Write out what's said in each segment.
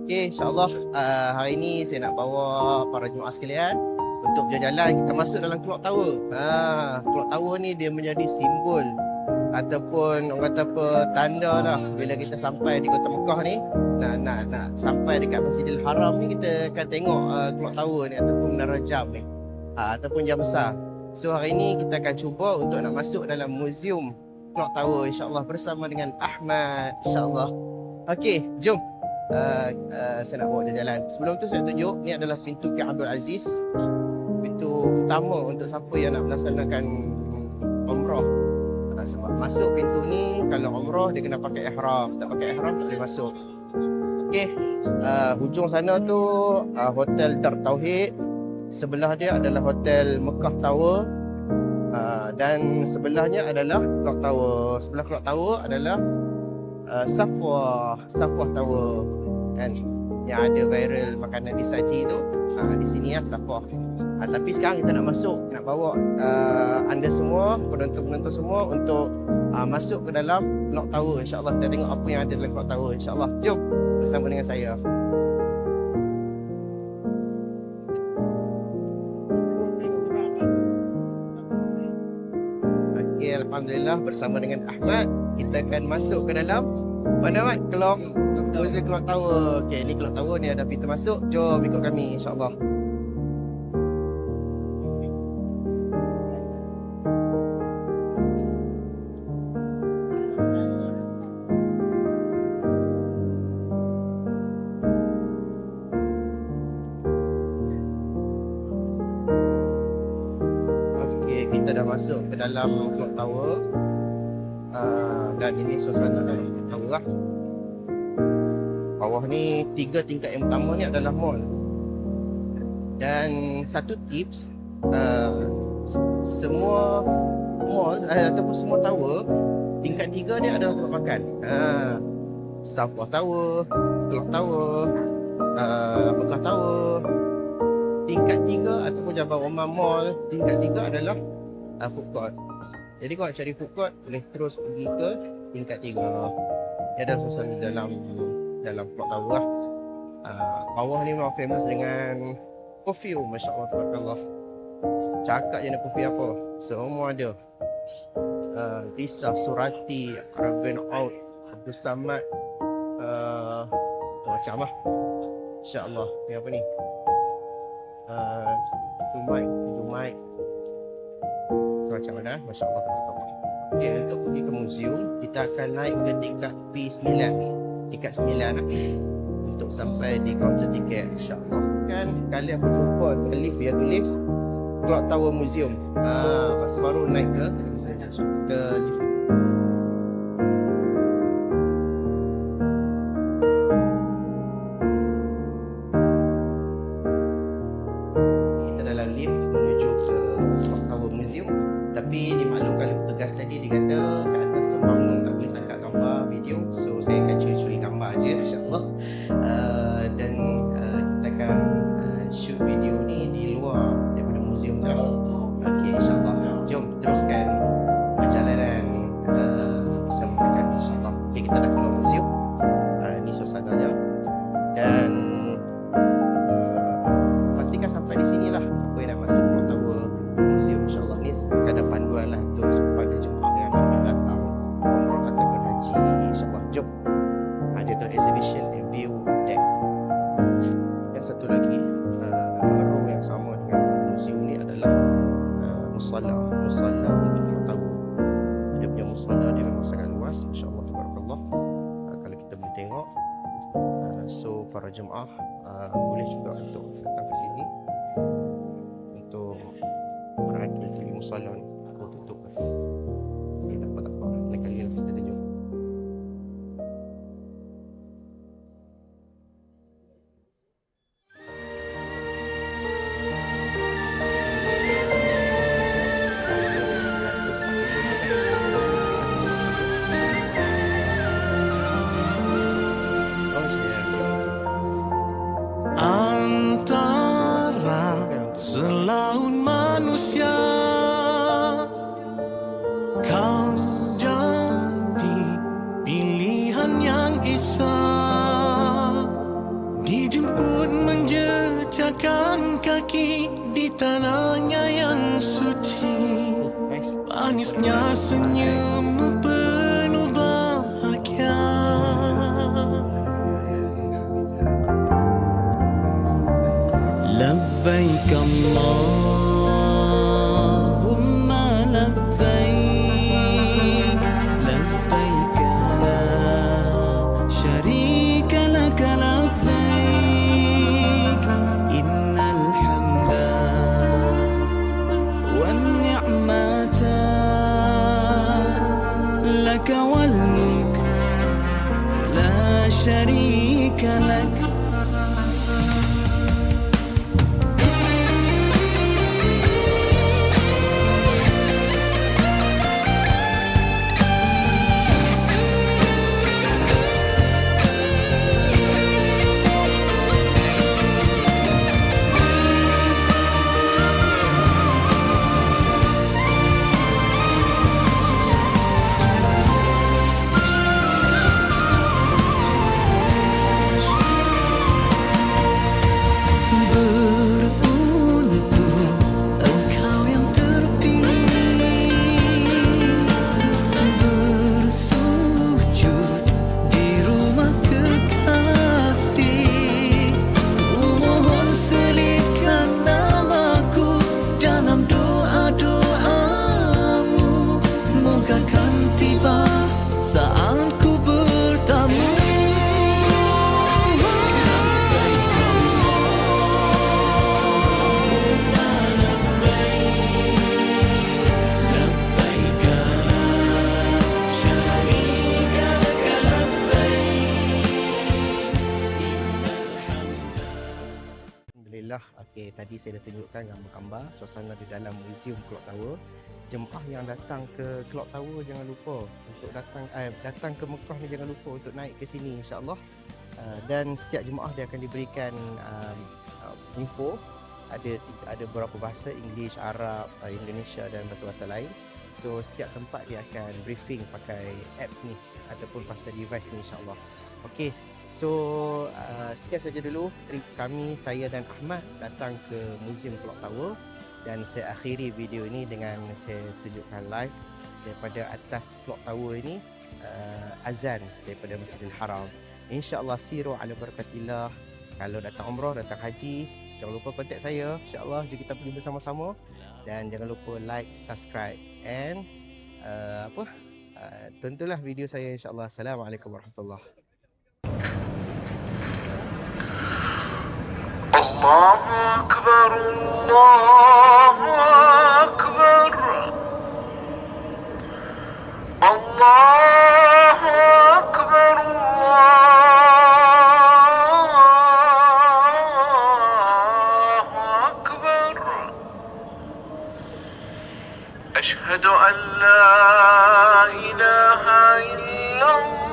Okay, insyaAllah hari ini saya nak bawa para jemaah sekalian untuk berjalan-jalan. Kita masuk dalam Clock Tower. Clock Tower ni dia menjadi simbol ataupun orang kata apa, tanda lah bila kita sampai di kota Mekah ni, nak sampai dekat Masjidil Haram ni, kita akan tengok Clock Tower ni ataupun menara jam ni, ataupun jam besar. So hari ini kita akan cuba untuk nak masuk dalam muzium Clock Tower insyaAllah bersama dengan Ahmad insyaAllah. Okey, jom. Saya nak bawa jalan-jalan. Sebelum tu saya tunjuk, ni adalah pintu King Abdul Aziz, pintu utama untuk siapa yang nak melaksanakan umrah. Sebab masuk pintu ni, kalau umrah dia kena pakai ihram. Tak pakai ihram tak boleh masuk. Okey, hujung sana tu Hotel Dar Tauhid. Sebelah dia adalah Hotel Mekah Tower, dan sebelahnya adalah Clock Tower. Sebelah Clock Tower adalah Safwah Tower kan, yang ada viral makanan disaji tu. Di sini ya Safwah. Tapi sekarang kita nak masuk, nak bawa anda semua, penonton-penonton semua untuk masuk ke dalam Clock Tower insyaAllah. Kita tengok apa yang ada dalam Clock Tower insyaAllah. Jom bersama dengan saya. Okay, alhamdulillah bersama dengan Ahmad kita akan masuk ke dalam mana Mat? Clock Tower. Okay, ni Clock Tower ni ada pintu masuk. Jom ikut kami insyaAllah. Okay, kita dah masuk ke dalam Clock Tower. Dan ini suasana dalam Clock Tower lah. Bawah ni 3 tingkat yang pertama ni adalah mall. Dan satu tips, semua mall ataupun semua tower tingkat 3 ni adalah tempat makan. Safwah Tower, Clock Tower, Mekah Tower. Tingkat 3 ataupun Jabal Rahmah Mall, tingkat 3 adalah food court. Jadi kalau nak cari food court, boleh terus pergi ke tingkat 3. Dia ada suasana dalam Clock Tower lah. Bawah ni memang famous dengan perfume. Masya Allah, tabarakallah. Cakap je nak perfume apa, semua ada. Tisah, Surati, Arabian Oud, Abdul Samad, macam lah. InsyaAllah. Ni apa ni? Tumai macam mana? Masya Allah, tabarakallah. Okay, untuk pergi ke muzium, kita akan naik ke tingkat P9, tingkat 9 lah, untuk sampai di kaunter tiket insyaAllah. Kan kalian berjumpa dengan lift yang tulis Clock Tower Museum. Lepas tu baru naik ke lift. Kita dalam lift menuju ke Clock Tower Museum. Tapi dimaklumkan oleh petugas tadi, dia kata kat atas tu mampu tak boleh tangkap gambar video. So saya akan curi-curi gambar je insyaAllah. Dan kita akan shoot video ni di luar daripada muzium tu lah. Okay, insyaAllah. Jom teruskan perjalanan bersama dengan kami insyaAllah. Okay, kita dah keluar muzium. Ni suasananya. Dan pastikan sampai di sini lah siapa yang nak masuk Clock Tower Museum insyaAllah. Ni sekadar panduan lah untuk pada jemaah yang nak datang umrah ataupun haji insyaAllah. Jom. Dia tu exhibition and view deck. Dan satu lagi room yang sama dengan museum ni adalah musalla untuk Clock Tower. Dia punya musalla dia memang sangat luas, masya-Allah, tabarakallah. Kalau kita boleh tengok, so para jemaah boleh juga untuk datang ke sini untuk berada di musalla ni. Tutup. Okay, tak apa. Lain kali lah kita tunjuk. Antara selaun manusia tanahnya yang suci, Nice. manisnya senyummu penuh bahagia. Labbaik Allahumma labbaik, labbaik la syarika lak labbaik, innal hamda wan ni'mata lak wal mulk la syarika lak. Beruntung engkau yang terpilih, bersujud di rumah kekasih. Kumohon selitkan namaku dalam doa-doamu, moga kan tiba saat ku bertamu. Alhamdulillah. Okey, tadi saya dah tunjukkan gambar-gambar suasana di dalam Museum Clock Tower. Jemaah yang datang ke Clock Tower jangan lupa untuk datang ke Mekah ni, jangan lupa untuk naik ke sini insya-Allah. Dan setiap jemaah dia akan diberikan info. Ada beberapa bahasa, English, Arab, Indonesia dan bahasa-bahasa lain. So setiap tempat dia akan briefing pakai apps ni ataupun pasal device ni insya-Allah. Okey. So sekian saja dulu kami, saya dan Ahmad datang ke Museum Clock Tower, dan saya akhiri video ini dengan saya tunjukkan live daripada atas Clock Tower ini azan daripada Masjidil Haram. InsyaAllah siru ala barakatillah. Kalau datang umrah, datang haji, jangan lupa kontak saya. InsyaAllah jom kita pergi bersama-sama. Dan jangan lupa like, subscribe and tontonlah video saya insyaAllah. Assalamualaikum warahmatullahi. Allahu Akbar, Allahu Akbar, Allahu Akbar, Allahu Akbar. Ashhadu an la ilaha illallah.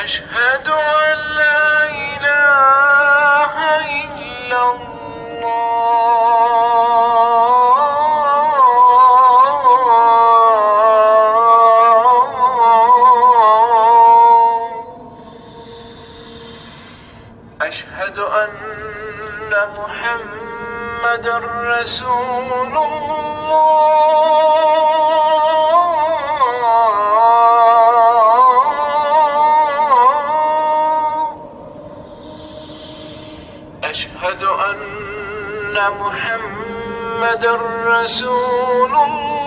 أشهد أن لا إله إلا الله. أشهد أن محمدا رسول أشهد أن محمد رسول الله.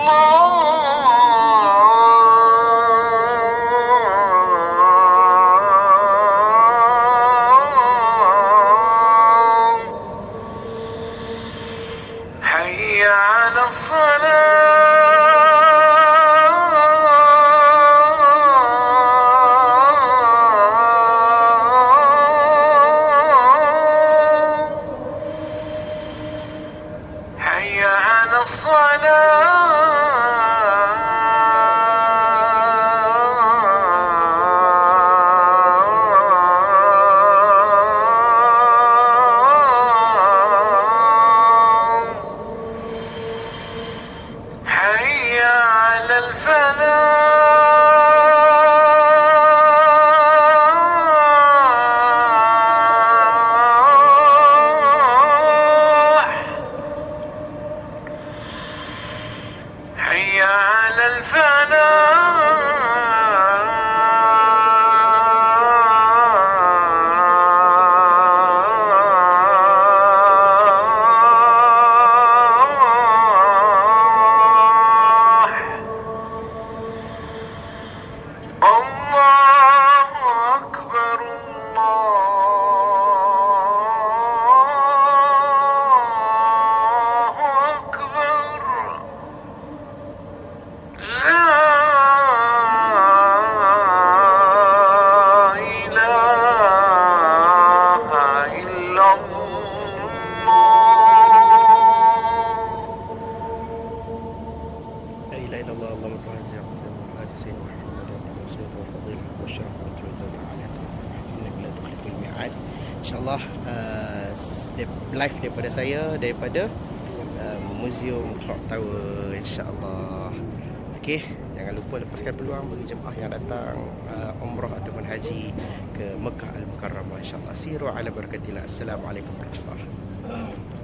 حي على الصلاة. الله أكبر الله أكبر لا إله إلا الله. لا إله إلا الله اللهم رب هذه سيدنا محمد والصلاة والفضيلة والشرف والجود والعافية إنك لا تخلف الميعاد. InsyaAllah live daripada saya, daripada Museum Clock Tower, insyaAllah. Okey, jangan lupa lepaskan peluang bagi jemaah yang datang umrah ataupun haji ke Mekah Al-Mukarramah, insyaAllah. Siru ala barakatillah. Assalamualaikum warahmatullahi wabarakatuh.